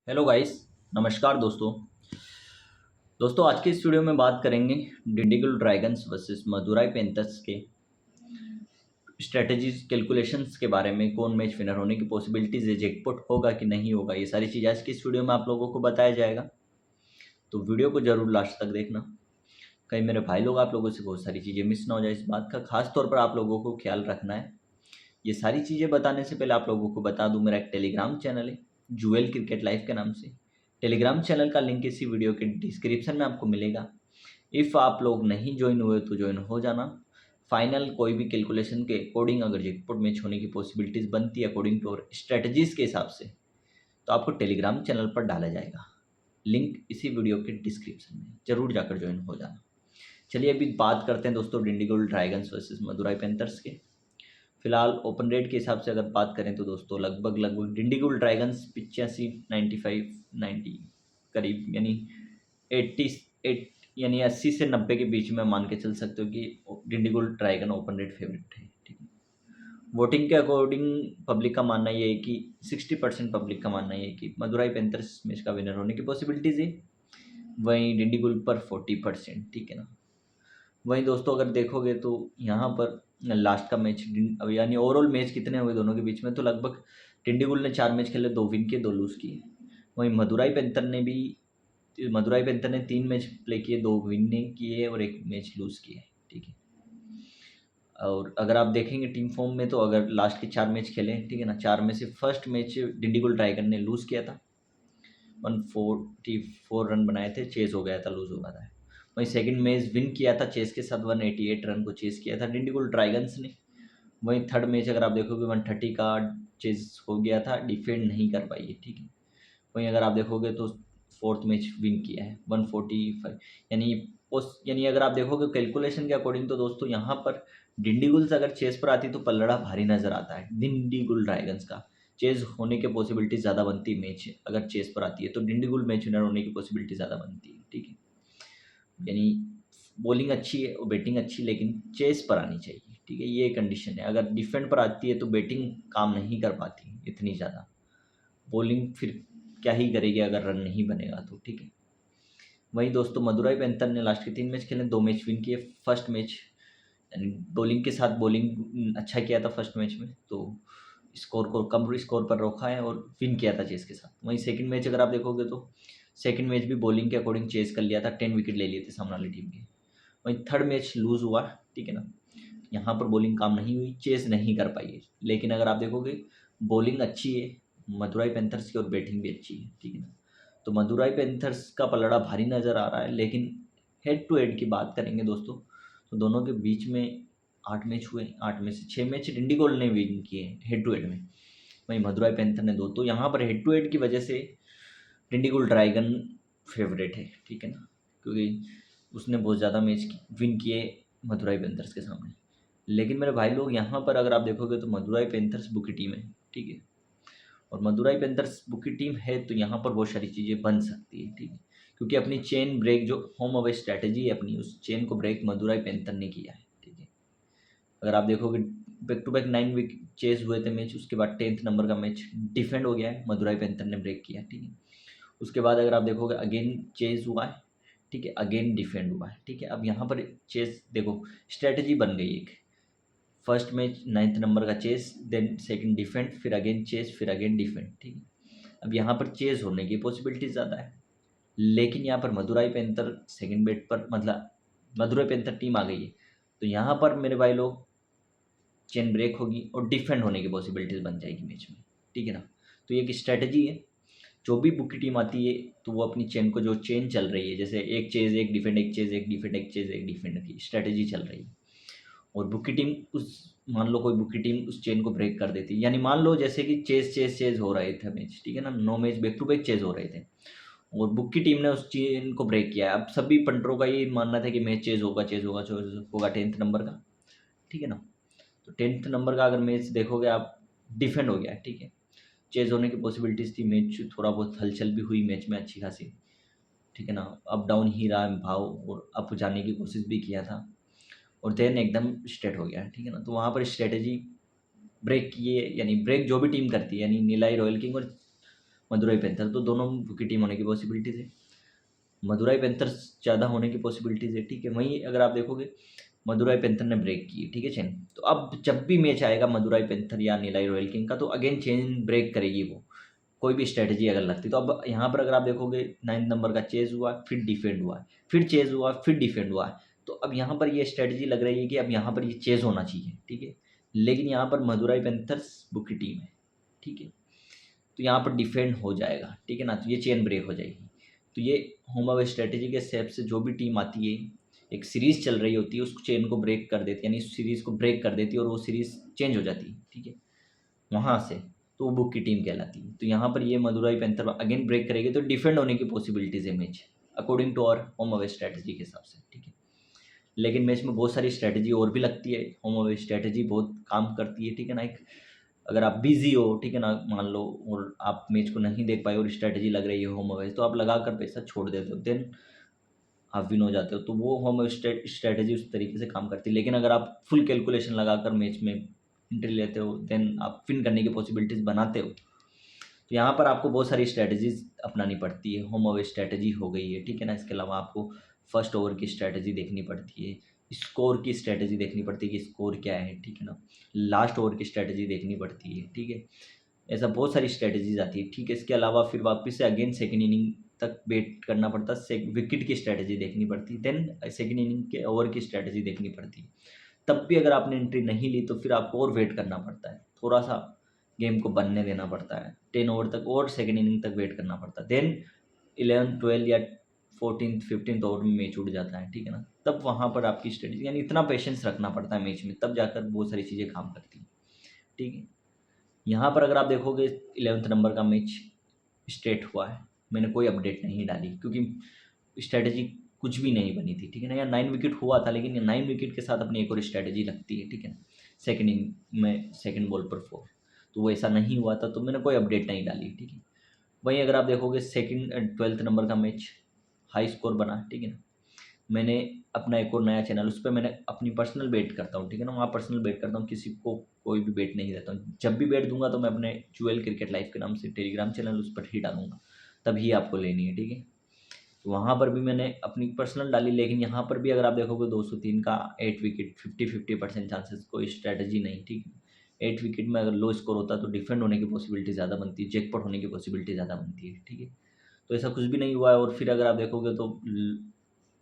Hello guys. नमस्कार दोस्तों। आज के इस वीडियो में बात करेंगे Dindigul dragons versus Madurai panthers के स्ट्रेटजीज कैलकुलेशंस के बारे में। कौन मैच विनर होने की पॉसिबिलिटीज है, जैकपॉट होगा कि नहीं होगा, ये सारी चीज़ आज की इस वीडियो में आप लोगों को बताया जाएगा। तो वीडियो को जरूर लास्ट तक देखना, कहीं मेरे भाई लोग आप लोगों से बहुत सारी चीज़ें मिस ना हो जाए। इस बात का खास तौर पर आप लोगों को ख्याल रखना है। ये सारी चीज़ें बताने से पहले आप लोगों को बता दूं, मेरा एक टेलीग्राम चैनल है जुएल क्रिकेट लाइफ के नाम से। टेलीग्राम चैनल का लिंक इसी वीडियो के डिस्क्रिप्शन में आपको मिलेगा। इफ़ आप लोग नहीं ज्वाइन हुए तो ज्वाइन हो जाना। फाइनल कोई भी कैलकुलेशन के अकॉर्डिंग अगर जैकपॉट मैच होने की पॉसिबिलिटीज़ बनती है अकॉर्डिंग टू और स्ट्रेटजीज के हिसाब से, तो आपको टेलीग्राम चैनल पर डाला जाएगा। लिंक इसी वीडियो के डिस्क्रिप्शन में, जरूर जाकर ज्वाइन हो जाना। चलिए अभी बात करते हैं दोस्तों Dindigul dragons versus Madurai panthers के। फिलहाल ओपन रेट के हिसाब से अगर बात करें तो दोस्तों लगभग डिंडीगुल ड्रैगन्स 85 95 90 करीब, यानी 88 यानी 80 से 90 के बीच में मान के चल सकते हो कि Dindigul dragon open rate favourite है। ठीक है, वोटिंग के अकॉर्डिंग पब्लिक का मानना ये है कि 60% पब्लिक का मानना ये है कि मदुराई पैंथर्स मैच का विनर होने की पॉसिबिलिटीज है। वहीं डिंडीगुल पर 40%। ठीक है ना। वहीं दोस्तों अगर देखोगे तो यहाँ पर लास्ट का मैच यानी ओवरऑल मैच कितने हुए दोनों के बीच में, तो लगभग डिंडीगुल ने 4 मैच खेले, 2 विन किए 2 लूज़ किए। वहीं मदुराई पेंथर ने 3 मैच प्ले किए, 2 विन किए और 1 मैच लूज़ किए। ठीक है। और अगर आप देखेंगे टीम फॉर्म में तो अगर लास्ट के 4 मैच खेले, ठीक है ना, 4 में से फर्स्ट मैच डिंडीगुल ड्रैगन ने लूज़ किया था, 144 रन बनाए थे, चेस हो गया था, लूज़ हो गया था। वहीं सेकंड मैच विन किया था चेस के साथ, 188 रन को चेस किया था डिंडीगुल ड्रैगन्स ने। वहीं थर्ड मैच अगर आप देखोगे 130 का चेस हो गया था, डिफेंड नहीं कर पाई है। ठीक है। वहीं अगर आप देखोगे तो फोर्थ मैच विन किया है 145, यानी अगर आप देखोगे कैलकुलेशन के अकॉर्डिंग तो दोस्तों यहाँ पर डिंडीगुल्स अगर चेस पर आती तो पल्लड़ा भारी नजर आता है। डिंडीगुल ड्रैगन्स का चेस होने की पॉसिबिलिटी ज़्यादा बनती है, मैच अगर चेस पर आती है तो डिंडीगुल मैच विनर होने की पॉसिबिलिटी ज़्यादा बनती है। ठीक है, यानी बॉलिंग अच्छी है और बैटिंग अच्छी, लेकिन चेस पर आनी चाहिए। ठीक है, ये कंडीशन है। अगर डिफेंड पर आती है तो बैटिंग काम नहीं कर पाती इतनी ज़्यादा, बॉलिंग फिर क्या ही करेगी अगर रन नहीं बनेगा तो। ठीक है। वहीं दोस्तों मदुराई पैंथर ने लास्ट के 3 मैच खेले, 2 मैच विन किए। फर्स्ट मैच यानी बॉलिंग के साथ बॉलिंग अच्छा किया था फर्स्ट मैच में, तो स्कोर को कम स्कोर पर रोका है और विन किया था चेस के साथ। वहीं सेकंड मैच अगर आप देखोगे तो सेकंड मैच भी बॉलिंग के अकॉर्डिंग चेस कर लिया था, 10 विकेट ले लिए थे सामने वाली टीम के। वहीं थर्ड मैच लूज़ हुआ। ठीक है ना, यहाँ पर बॉलिंग काम नहीं हुई, चेस नहीं कर पाई है। लेकिन अगर आप देखोगे बॉलिंग अच्छी है मदुराई पैंथर्स की और बैटिंग भी अच्छी है। ठीक है ना, तो मदुराई पैंथर्स का पलड़ा भारी नज़र आ रहा है। लेकिन हेड टू हेड की बात करेंगे दोस्तों तो दोनों के बीच में 8 मैच हुए, 8 में से 6 मैच डिंडीगोल ने विन किए हेड टू हेड में, वहीं मदुराई पैंथर ने 2। तो यहाँ पर हेड टू हेड की वजह से डिंडीगुल ड्रैगन फेवरेट है। ठीक है ना, क्योंकि उसने बहुत ज़्यादा मैच विन किए मदुराई पैंथर्स के सामने। लेकिन मेरे भाई लोग यहाँ पर अगर आप देखोगे तो मदुराई पैंथर्स बुकी टीम है। ठीक है, और मदुराई पैंथर्स बुकी टीम है तो यहाँ पर बहुत सारी चीज़ें बन सकती है। ठीक है, क्योंकि अपनी चेन ब्रेक जो होम अवे स्ट्रैटेजी है अपनी, उस चेन को ब्रेक मदुराई पैंथर ने किया है। ठीक है, अगर आप देखोगे back to back 9 wicket chase हुए थे मैच, उसके बाद 10th नंबर का मैच डिफेंड हो गया है, मदुराई पैंथर ने ब्रेक किया। ठीक है, उसके बाद अगर आप देखोगे अगेन चेज हुआ है। ठीक है, अगेन डिफेंड हुआ है। ठीक है, अब यहाँ पर चेस देखो स्ट्रैटेजी बन गई एक, फर्स्ट मैच 9th नंबर का चेस, देन सेकंड डिफेंड, फिर अगेन चेस, फिर अगेन डिफेंड। ठीक है, अब यहाँ पर चेस होने की पॉसिबिलिटी ज़्यादा है। लेकिन यहाँ पर मदुराई पैंथर सेकंड बेट पर, मतलब मदुराई पैंथर टीम आ गई है, तो यहाँ पर मेरे भाई लोग चेन ब्रेक होगी और डिफेंड होने की पॉसिबिलिटीज बन जाएगी मैच में। ठीक है ना, तो ये एक स्ट्रैटेजी है। जो भी बुक की टीम आती है तो वो अपनी चेन को, जो चेन चल रही है जैसे एक चेज एक डिफेंड, एक चेज एक डिफेंड, एक चेज एक डिफेंड की स्ट्रैटेजी चल रही है, और बुक की टीम उस, मान लो कोई बुक की टीम उस चेन को ब्रेक कर देती है, यानी मान लो जैसे कि चेज चेज चेज हो रहे थे मैच, ठीक है ना, 9 match back to back chase हो रहे थे और बुक की टीम ने उस चेन को ब्रेक किया है। अब सभी पंटरों का ये मानना था कि मैच चेज होगा, चेज होगा, चेज होगा 10th नंबर का। ठीक है ना, तो 10th नंबर का अगर मैच देखोगे आप, डिफेंड हो गया। ठीक है, चेज होने की पॉसिबिलिटीज थी, मैच थोड़ा बहुत हलचल भी हुई मैच में अच्छी खासी। ठीक है ना, अप डाउन ही रहा भाव और अप जाने की कोशिश भी किया था और देन एकदम स्ट्रेट हो गया। ठीक है ना, तो वहाँ पर स्ट्रेटेजी ब्रेक किए, यानी ब्रेक जो भी टीम करती है, यानी नीलाई रॉयल किंग और मदुराई पैंथर, तो दोनों की टीम होने की पॉसिबिलिटीज़ है। मदुराई पैंथर्स ज़्यादा होने की पॉसिबिलिटीज़ है, ठीक है। वहीं अगर आप देखोगे मदुराई पैंथर ने ब्रेक की, ठीक है, चेन। तो अब जब भी मैच आएगा मदुराई पैंथर या नीलाई रॉयल किंग का, तो अगेन चेन ब्रेक करेगी वो, कोई भी स्ट्रेटजी अगर लगती। तो अब यहाँ पर अगर आप देखोगे 9 नंबर का चेज़ हुआ, फिर डिफेंड हुआ, फिर चेज़ हुआ, फिर डिफेंड हुआ। तो अब यहाँ पर ये स्ट्रेटजी लग रही है कि अब यहाँ पर ये चेज़ होना चाहिए, ठीक है। लेकिन यहाँ पर मदुराई पैंथर्स बुक की टीम है, ठीक है। तो यहाँ पर डिफेंड हो जाएगा, ठीक है ना, तो ये चेन ब्रेक हो जाएगी। तो ये होम अवे स्ट्रेटजी के हिसाब से जो भी टीम आती है, एक सीरीज़ चल रही होती है, उस चेन को ब्रेक कर देती है, यानी सीरीज़ को ब्रेक कर देती है और वो सीरीज़ चेंज हो जाती है, ठीक है, वहाँ से। तो वो बुक की टीम कहलाती है। तो यहाँ पर ये मदुराई पैंथर अगेन ब्रेक करेगी, तो डिफेंड होने की पॉसिबिलिटीज़ है match, according to our home away strategy के हिसाब से, ठीक है। लेकिन मैच में बहुत सारी स्ट्रेटजी और भी लगती है, होम अवे स्ट्रेटजी बहुत काम करती है, ठीक है ना। एक अगर आप बिज़ी हो, ठीक है ना, मान लो, और आप मैच को नहीं देख पाए और स्ट्रेटजी लग रही है होम अवे, तो आप लगा कर पैसा छोड़ देते हो, देन आप विन हो जाते हो। तो वो होम अवे स्ट्रेटजी उस तरीके से काम करती है। लेकिन अगर आप फुल कैलकुलेशन लगाकर मैच में एंट्री लेते हो, देन आप विन करने की पॉसिबिलिटीज़ बनाते हो। तो यहाँ पर आपको बहुत सारी स्ट्रैटेजीज़ अपनानी पड़ती है। होम अवे स्ट्रैटेजी हो गई है, ठीक है ना। इसके अलावा आपको फर्स्ट ओवर की स्ट्रैटेजी देखनी पड़ती है, स्कोर की स्ट्रैटेजी देखनी पड़ती है कि स्कोर क्या है, ठीक है ना। लास्ट ओवर की स्ट्रैटेजी देखनी पड़ती है, ठीक है। ऐसा बहुत सारी स्ट्रैटेजीज आती है, ठीक है। इसके अलावा फिर वापस से अगेन सेकेंड इनिंग तक वेट करना पड़ता है, विकेट की स्ट्रैटेजी देखनी पड़ती है, देन सेकेंड इनिंग के ओवर की स्ट्रैटेजी देखनी पड़ती है। तब भी अगर आपने एंट्री नहीं ली तो फिर आपको और वेट करना पड़ता है, थोड़ा सा गेम को बनने देना पड़ता है, 10 ओवर तक और सेकेंड इनिंग तक वेट करना पड़ता है। देन 11 12 या 14 15 ओवर में मैच उठ जाता है, ठीक है ना। तब वहाँ पर आपकी स्ट्रेटजी, यानी इतना पेशेंस रखना पड़ता है मैच में, तब जाकर बहुत सारी चीज़ें काम करती हैं, ठीक है। यहाँ पर अगर आप देखोगे 11th नंबर का मैच स्ट्रेट हुआ है, मैंने कोई अपडेट नहीं डाली क्योंकि स्ट्रैटेजी कुछ भी नहीं बनी थी, ठीक है ना। या 9 विकेट हुआ था, लेकिन 9 विकेट के साथ अपनी एक और स्ट्रैटेजी लगती है, ठीक है ना। सेकेंड इनिंग में सेकेंड बॉल पर 4, तो वो ऐसा नहीं हुआ था, तो मैंने कोई अपडेट नहीं डाली, ठीक है। वहीं अगर आप देखोगे सेकेंड 12th नंबर का मैच हाई स्कोर बना, ठीक है ना। मैंने अपना एक और नया चैनल, उस पर मैंने अपनी पर्सनल बेट करता हूँ, ठीक है ना। वहाँ पर्सनल बेट करता हूँ, किसी को कोई भी बेट नहीं देता हूँ। जब भी बेट दूंगा तो मैं अपने ज्वेल क्रिकेट लाइफ के नाम से टेलीग्राम चैनल, उस पर ही डालूंगा, तभी आपको लेनी है, ठीक है। तो वहाँ पर भी मैंने अपनी पर्सनल डाली, लेकिन यहाँ पर भी अगर आप देखोगे 203 का 8 विकेट, 50% चांसेस, कोई स्ट्रैटेजी नहीं, ठीक है। 8 विकेट में अगर लो स्कोर होता तो डिफेंड होने की पॉसिबिलिटी ज़्यादा बनती है, जैकपॉट होने की पॉसिबिलिटी ज़्यादा बनती है, ठीक है। तो ऐसा कुछ भी नहीं हुआ है। और फिर अगर आप देखोगे तो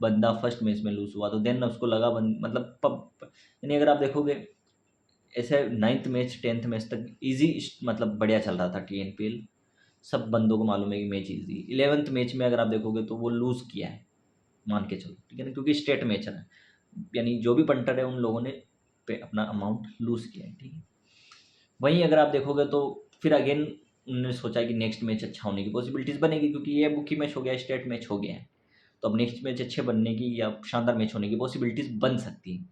बंदा फर्स्ट मैच में लूज़ हुआ, तो देन उसको लगा मतलब यानी अगर आप देखोगे ऐसे 9th मैच 10th मैच तक ईजी, मतलब बढ़िया चल रहा था TNPL, सब बंदों को मालूम है कि मैच ईजी। 11th मैच में अगर आप देखोगे तो वो लूज़ किया है, मान के चलो, ठीक है ना, क्योंकि स्टेट मैच है, यानी जो भी पंटर है उन लोगों ने पे अपना अमाउंट लूज़ किया है, ठीक है। वहीं अगर आप देखोगे तो फिर अगेन उन्होंने सोचा कि नेक्स्ट मैच अच्छा होने की पॉसिबिलिटीज़ बनेगी, क्योंकि ये बुकी मैच हो गया, स्टेट मैच हो गया है, तो अब नेक्स्ट मैच अच्छे बनने की या शानदार मैच होने की पॉसिबिलिटीज़ बन सकती हैं।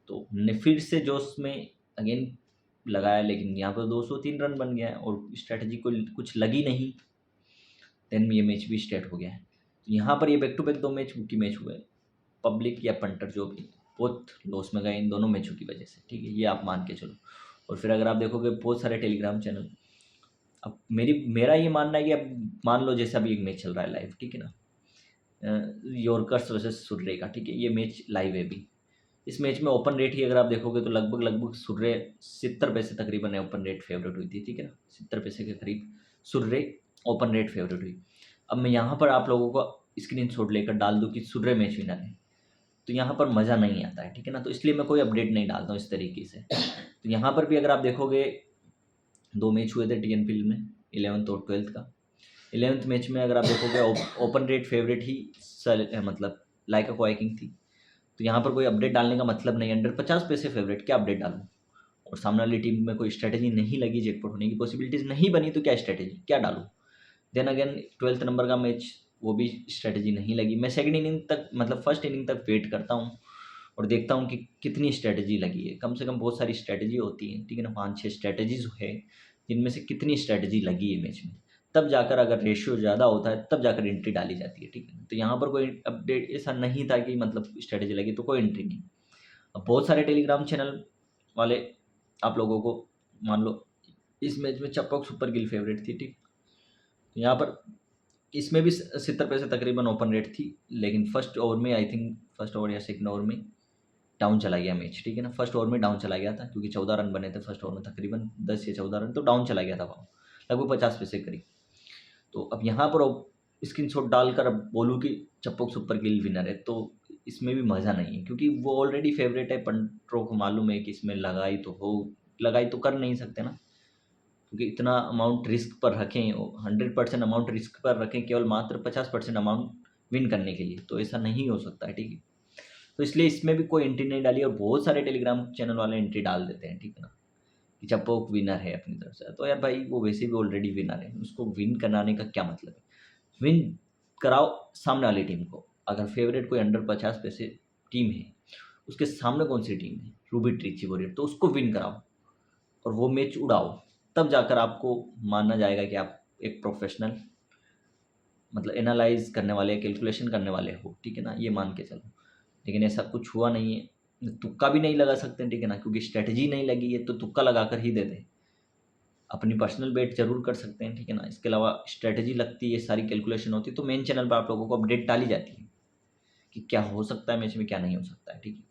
तो हमने फिर से जोश में अगेन लगाया, लेकिन यहाँ पर 203 रन बन गया है और स्ट्रैटेजी को कुछ लगी नहीं, देन ये मैच भी स्टार्ट हो गया है। तो यहाँ पर ये back to back 2 match bookie match हुए, पब्लिक या पंटर जो भी बहुत लॉस में गए इन दोनों मैचों की वजह से, ठीक है, ये आप मान के चलो। और फिर अगर आप देखोगे बहुत सारे टेलीग्राम चैनल, अब मेरा ये मानना है कि अब मान लो जैसे अभी एक मैच चल रहा है लाइव, ठीक है ना, यॉर्कर्स वर्सेस सुर्रे का, ठीक है, ये मैच लाइव है अभी। इस मैच में ओपन रेट ही अगर आप देखोगे तो लगभग सुर्रे 70 पैसे तकरीबन है ओपन रेट फेवरेट हुई थी, ठीक है ना, 70 पैसे के करीब सुर्रे ओपन रेट फेवरेट हुई। अब मैं यहाँ पर आप लोगों को स्क्रीन शॉट लेकर डाल दूँ कि सुर्रे मैच विनर है, तो यहाँ पर मज़ा नहीं आता है, ठीक है ना। तो इसलिए मैं कोई अपडेट नहीं डालता हूँ इस तरीके से। तो यहाँ पर भी अगर आप देखोगे 2 मैच हुए थे TNPL में, 11th और 12th का। 11th मैच में अगर आप देखोगे ओपन रेट फेवरेट ही मतलब लाइका क्वाइकिंग थी। तो यहाँ पर कोई अपडेट डालने का मतलब नहीं, अंडर 50 पैसे फेवरेट क्या अपडेट डालूँ। और सामने वाली टीम में कोई स्ट्रैटेजी नहीं लगी, जैकपॉट होने की पॉसिबिलिटीज़ नहीं बनी, तो क्या स्ट्रैटेजी क्या डालूँ। देन अगेन 12th नंबर का मैच, वो भी स्ट्रैटेजी नहीं लगी। मैं सेकंड इनिंग तक, मतलब फर्स्ट इनिंग तक वेट करता हूँ और देखता हूँ कि कितनी स्ट्रैटेजी लगी है। कम से कम बहुत सारी स्ट्रैटेजी होती है, ठीक है ना, 5-6 स्ट्रैटेजीज है, जिनमें से कितनी स्ट्रैटेजी लगी है मैच में। तब जाकर अगर रेशियो ज़्यादा होता है तब जाकर एंट्री डाली जाती है, ठीक है। तो यहाँ पर कोई अपडेट ऐसा नहीं था कि मतलब स्ट्रैटेजी लगी तो कोई एंट्री नहीं। अब बहुत सारे टेलीग्राम चैनल वाले आप लोगों को, मान लो इस मैच में चपक सुपर गिल फेवरेट थी, ठीक, यहाँ पर इसमें भी 70 पैसे तकरीबन ओपन रेट थी, लेकिन फर्स्ट ओवर में आई थिंक फर्स्ट ओवर या सेकंड ओवर में डाउन चला गया मैच, ठीक है ना। फर्स्ट ओवर में डाउन चला गया था क्योंकि 14 रन बने थे फर्स्ट ओवर में, तकरीबन 10 या 14 रन, तो डाउन चला गया था वहाँ लगभग 50 पैसे करीब। तो अब यहाँ पर स्क्रीन शॉट डालकर अब बोलूँ कि चप्पो सुपर गिल विनर है, तो इसमें भी मज़ा नहीं है क्योंकि वो ऑलरेडी फेवरेट है। पंट्रो को मालूम है कि इसमें लगाई तो कर नहीं सकते ना, क्योंकि इतना अमाउंट रिस्क पर रखें, 100% अमाउंट रिस्क पर रखें केवल मात्र 50% अमाउंट विन करने के लिए, तो ऐसा नहीं हो सकता है, ठीक है। तो इसलिए इसमें भी कोई एंट्री नहीं डाली, और बहुत सारे टेलीग्राम चैनल वाले एंट्री डाल देते हैं, ठीक है ना, कि चप्पो विनर है अपनी तरफ से। तो यार भाई वो वैसे भी ऑलरेडी विनर है, उसको विन कराने का क्या मतलब है। विन कराओ सामने वाली टीम को। अगर फेवरेट कोई अंडर 50 पैसे टीम है, उसके सामने कौन सी टीम है, रूबी ट्रिची वॉरियर, तो उसको विन कराओ और वो मैच उड़ाओ, तब जाकर आपको माना जाएगा कि आप एक प्रोफेशनल मतलब एनालाइज करने वाले, कैलकुलेशन करने वाले हो, ठीक है ना, ये मान के चलो। लेकिन ऐसा कुछ हुआ नहीं है, तुक्का भी नहीं लगा सकते, ठीक है ना, क्योंकि स्ट्रेटजी नहीं लगी है तो तुक्का लगा कर ही दे दे। अपनी पर्सनल बेट जरूर कर सकते हैं, ठीक है ना, इसके अलावा स्ट्रेटजी लगती है, सारी कैलकुलेशन होती है, तो मेन चैनल पर आप लोगों को अपडेट डाली जाती है कि क्या हो सकता है मैच में, क्या नहीं हो सकता है, ठीक है।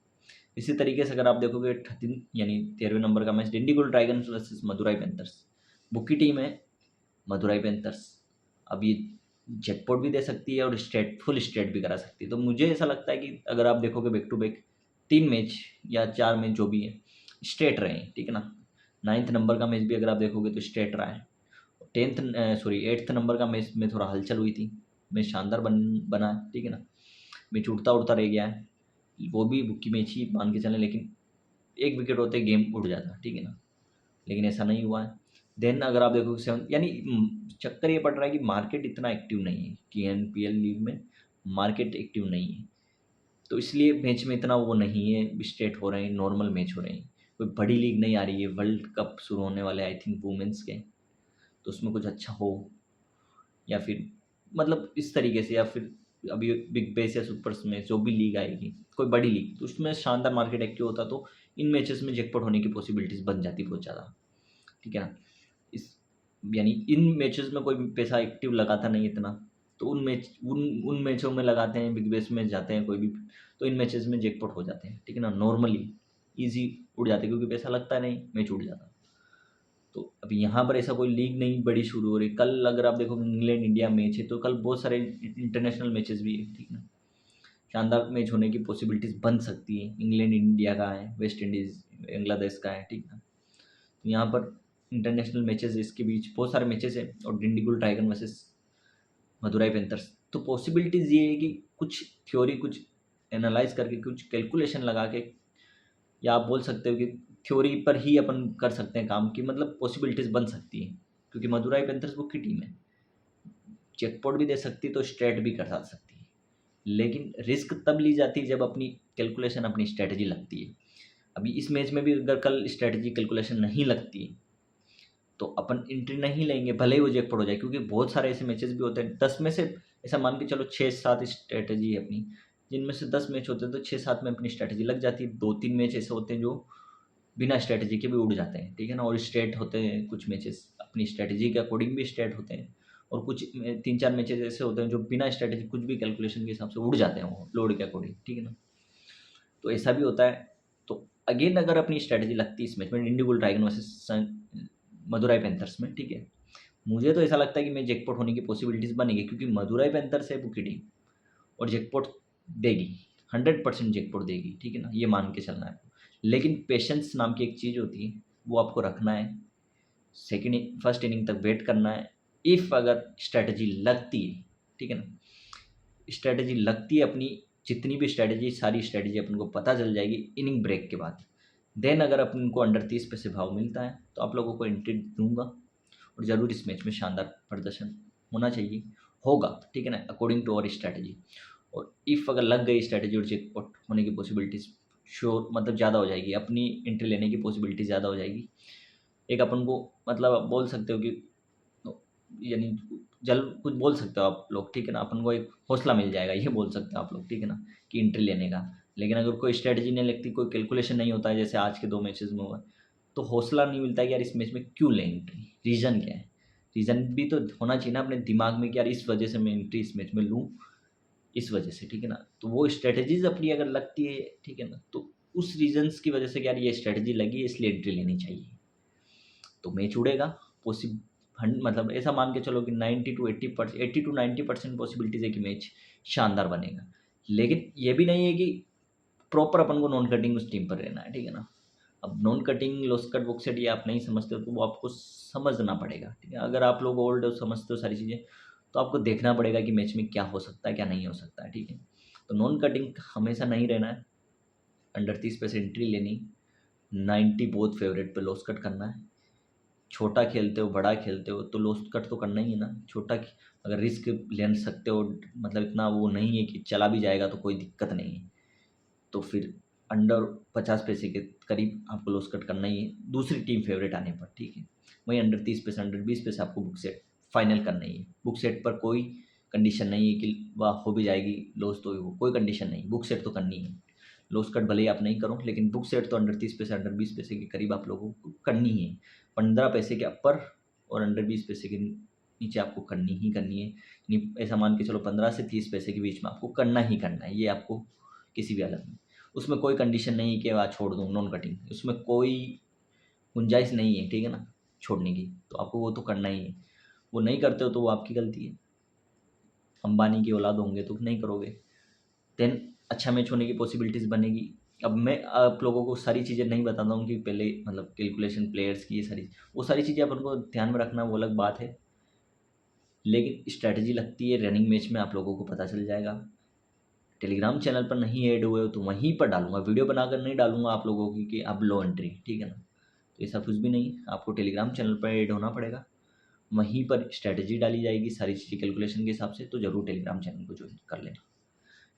इसी तरीके से अगर आप देखोगे 13 यानी 13वें नंबर का match Dindigul dragons versus Madurai panthers, book की टीम है मदुराई पैंथर्स। अब ये जैकपॉट भी दे सकती है और फुल स्ट्रेट भी करा सकती है। तो मुझे ऐसा लगता है कि अगर आप देखोगे बैक टू बैक 3 मैच या 4 मैच जो भी है स्ट्रेट रहे हैं, ठीक है ना। 9th नंबर का मैच भी अगर आप देखोगे तो स्ट्रेट रहा है। 8th नंबर का मैच में थोड़ा हलचल हुई थी, मैच शानदार बना है, ठीक है ना। मैच उड़ता उड़ता रह गया है, वो भी बुक्की मैच ही मान के चलें, लेकिन एक विकेट होते गेम उड़ जाता, ठीक है ना, लेकिन ऐसा नहीं हुआ है। देन अगर आप देखो 7 यानी चक्कर ये पड़ रहा है कि मार्केट इतना एक्टिव नहीं है कि एनपीएल लीग में मार्केट एक्टिव नहीं है, तो इसलिए मैच में इतना वो नहीं है, स्ट्रेट हो रहे हैं, नॉर्मल मैच हो रहे हैं। कोई बड़ी लीग नहीं आ रही है, वर्ल्ड कप शुरू होने वाले आई थिंक वुमेंस के, तो उसमें कुछ अच्छा हो, या फिर मतलब इस तरीके से, या फिर अभी बिग बैश या सुपर्स में जो भी लीग आएगी कोई बड़ी लीग, तो उसमें शानदार मार्केट एक्टिव होता, तो इन मैचेस में जैकपॉट होने की पॉसिबिलिटीज़ बन जाती बहुत ज़्यादा, ठीक है ना। इस यानी इन मैचेस में कोई पैसा एक्टिव लगाता नहीं इतना, तो उन मैचों में लगाते हैं, बिग बैश में जाते हैं कोई भी, तो इन मैचेस में जैकपॉट हो जाते हैं, ठीक है ना, नॉर्मली ईजी उड़ जाते हैं क्योंकि पैसा लगता नहीं, मैच उड़ जाता। तो अभी यहाँ पर ऐसा कोई लीग नहीं बड़ी शुरू हो रही। कल अगर आप देखो इंग्लैंड इंडिया मैच है, तो कल बहुत सारे इंटरनेशनल मैचेस भी है, ठीक है ना, शानदार मैच होने की पॉसिबिलिटीज़ बन सकती है। इंग्लैंड इंडिया का है, वेस्ट इंडीज़ बांग्लादेश का है, ठीक है ना। तो यहाँ पर इंटरनेशनल मैचेस, इसके बीच बहुत सारे मैचेस है, और Dindigul dragon versus Madurai panthers, तो पॉसिबिलिटीज़ ये है कि कुछ थ्योरी, कुछ एनालाइज करके, कुछ कैलकुलेशन लगा के, या आप बोल सकते हो कि थ्योरी पर ही अपन कर सकते हैं काम की, मतलब पॉसिबिलिटीज़ बन सकती है, क्योंकि मदुराई पेंथर्स बुक की टीम है, चेकपॉट भी दे सकती है तो स्ट्रेट भी कर सकती है, लेकिन रिस्क तब ली जाती है जब अपनी कैलकुलेशन, अपनी स्ट्रेटजी लगती है। अभी इस मैच में भी अगर कल स्ट्रेटजी कैलकुलेशन नहीं लगती है तो अपन एंट्री नहीं लेंगे, भले ही वो जैकपॉट हो जाए, क्योंकि बहुत सारे ऐसे मैचेस भी होते हैं, 10 में से ऐसा मान के चलो 6-7 स्ट्रेटजी है अपनी, जिनमें से 10 मैच होते हैं तो 6-7 में अपनी स्ट्रेटजी लग जाती है। 2-3 मैच ऐसे होते हैं जो बिना स्ट्रेटजी के भी उड़ जाते हैं, ठीक है ना, और स्ट्रेट होते हैं कुछ मैचेस, अपनी स्ट्रेटजी के अकॉर्डिंग भी स्ट्रेट होते हैं, और कुछ 3-4 मैचेस ऐसे होते हैं जो बिना स्ट्रेटजी कुछ भी कैलकुलेशन के हिसाब से उड़ जाते हैं, वो लोड के अकॉर्डिंग, ठीक है ना। तो ऐसा भी होता है। तो अगेन अगर अपनी स्ट्रेटजी लगती है इस मैच में इंडिगुल ड्रैगन वर्सेस मदुराई पैंथर्स में, ठीक है, मुझे तो ऐसा लगता है कि मैं जैकपॉट होने की पॉसिबिलिटीज़ बनेगी, क्योंकि मदुराई पैंथर्स है बुकी टीम, और जैकपॉट देगी, 100% जैकपॉट देगी, ठीक है ना, ये मान के चलना है। लेकिन पेशेंस नाम की एक चीज़ होती है, वो आपको रखना है, फर्स्ट इनिंग तक वेट करना है। इफ़ अगर स्ट्रैटेजी लगती है, ठीक है ना, स्ट्रैटेजी लगती है अपनी, जितनी भी स्ट्रैटेजी, सारी स्ट्रैटेजी अपन को पता चल जाएगी इनिंग ब्रेक के बाद। देन अगर अपन को अंडर 30 पैसे भाव मिलता है तो आप लोगों को एंट्री दूंगा, और ज़रूर इस मैच में शानदार प्रदर्शन होना चाहिए, होगा, ठीक है ना, अकॉर्डिंग टू अवर स्ट्रैटेजी। और इफ़ अगर लग गई स्ट्रैटेजी और जैकपॉट होने की पॉसिबिलिटीज़ श्योर मतलब ज़्यादा हो जाएगी, अपनी एंट्री लेने की पॉसिबिलिटी ज़्यादा हो जाएगी। एक अपन को मतलब आप बोल सकते हो कि यानी जल कुछ बोल सकते हो आप लोग, ठीक है ना, अपन को एक हौसला मिल जाएगा, ये बोल सकते हो आप लोग, ठीक है ना, कि एंट्री लेने का। लेकिन अगर कोई स्ट्रैटेजी नहीं लगती, कोई कैलकुलेशन नहीं होता है, जैसे आज के 2 मैचेस में हुआ, तो हौसला नहीं मिलता है कि यार इस मैच में क्यों लें एंट्री, रीज़न क्या है। रीज़न भी तो होना चाहिए ना अपने दिमाग में कि यार इस वजह से मैं एंट्री इस मैच में लूँ, इस वजह से, ठीक है ना? तो वो स्ट्रैटेजीज़ अपनी अगर लगती है, ठीक है ना? तो उस रीज़न्स की वजह से कि यार ये स्ट्रैटेजी लगी है इसलिए एंट्री लेनी चाहिए। तो मैच उड़ेगा, पॉसिब हन मतलब ऐसा मान के चलो कि 80 टू 90% पॉसिबिलिटीज़ है कि मैच शानदार बनेगा। लेकिन ये भी नहीं है कि प्रॉपर अपन को नॉन कटिंग उस टीम पर रहना है, ठीक है ना? अब non cutting, loss cut, book set ये आप नहीं समझते हो तो वो आपको समझना पड़ेगा, ठीक है? अगर आप लोग ओल्ड हो, समझते हो सारी चीज़ें, तो आपको देखना पड़ेगा कि मैच में क्या हो सकता है, क्या नहीं हो सकता है, ठीक है? तो नॉन कटिंग हमेशा नहीं रहना है, अंडर 30 पे से एंट्री लेनी, 90 बहुत फेवरेट पे लॉस कट करना है। छोटा खेलते हो, बड़ा खेलते हो तो लॉस कट तो करना ही है ना। छोटा अगर रिस्क ले सकते हो, मतलब इतना वो नहीं है कि चला भी जाएगा तो कोई दिक्कत नहीं है, तो फिर अंडर 50 पैसे के करीब आपको लॉस कट करना ही है दूसरी टीम फेवरेट आने पर, ठीक है? वहीं अंडर 30 पैसे, अंडर 20 पैसे आपको बुक सेट फाइनल करना ही है। बुक सेट पर कोई कंडीशन नहीं है कि वाह हो भी जाएगी लॉस, तो वो कोई कंडीशन नहीं, बुक सेट तो करनी है। लॉस कट भले ही आप नहीं करो, लेकिन बुक सेट तो अंडर 30 पैसे, अंडर 20 पैसे के करीब आप लोगों को करनी है। 15 पैसे के अपर और अंडर 20 पैसे के नीचे आपको करनी ही करनी है। यानी ऐसा मान के चलो 15 से 30 पैसे के बीच में आपको करना ही करना है, ये आपको किसी भी हालत में। उसमें कोई कंडीशन नहीं है कि वह छोड़ दूँ नॉन कटिंग, उसमें कोई गुंजाइश नहीं है, ठीक है ना, छोड़ने की। तो आपको वो तो करना ही है। वो नहीं करते हो तो वो आपकी गलती है। अंबानी की औलाद होंगे तो नहीं करोगे। देन अच्छा मैच होने की पॉसिबिलिटीज़ बनेगी। अब मैं आप लोगों को सारी चीज़ें नहीं बताता हूँ कि पहले मतलब कैलकुलेशन प्लेयर्स की ये सारी, वो सारी चीज़ें अपन को ध्यान में रखना वो अलग बात है। लेकिन स्ट्रैटेजी लगती है रनिंग मैच में, आप लोगों को पता चल जाएगा। टेलीग्राम चैनल पर नहीं ऐड हुए हो तो वहीं पर डालूँगा, वीडियो बनाकर नहीं डालूँगा आप लोगों की कि अब लो एंट्री, ठीक है ना? तो ऐसा कुछ भी नहीं है, आपको टेलीग्राम चैनल पर ऐड होना पड़ेगा। वहीं पर स्ट्रैटेजी डाली जाएगी सारी चीज़ें कैलकुलेशन के हिसाब से, तो ज़रूर टेलीग्राम चैनल को ज्वाइन कर लेना।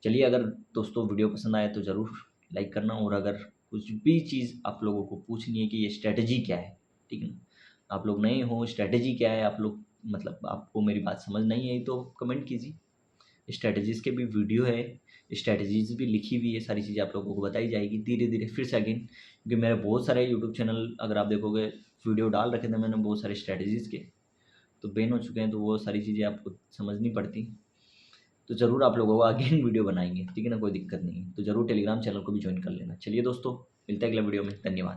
चलिए, अगर दोस्तों वीडियो पसंद आए तो ज़रूर लाइक करना, और अगर कुछ भी चीज़ आप लोगों को पूछनी है कि ये स्ट्रैटेजी क्या है, ठीक है ना? आप लोग नए हो, स्ट्रैटेजी क्या है, आप लोग मतलब आपको मेरी बात समझ नहीं आई तो कमेंट कीजिए। स्ट्रैटेजीज़ के भी वीडियो है, स्ट्रैटेजीज़ भी लिखी हुई है, सारी चीज़ें आप लोगों को बताई जाएगी धीरे-धीरे फिर से अगेन, क्योंकि मेरे बहुत सारे यूट्यूब चैनल अगर आप देखोगे वीडियो डाल रखे थे मैंने बहुत सारे स्ट्रैटेजीज़ के, तो बैन हो चुके हैं, तो वो सारी चीज़ें आपको समझनी पड़ती। तो ज़रूर आप लोगों को अगेन वीडियो बनाएँगे, ठीक है ना? कोई दिक्कत नहीं है। तो ज़रूर टेलीग्राम चैनल को भी जॉइन कर लेना। चलिए दोस्तों, मिलते हैं अगले वीडियो में। धन्यवाद।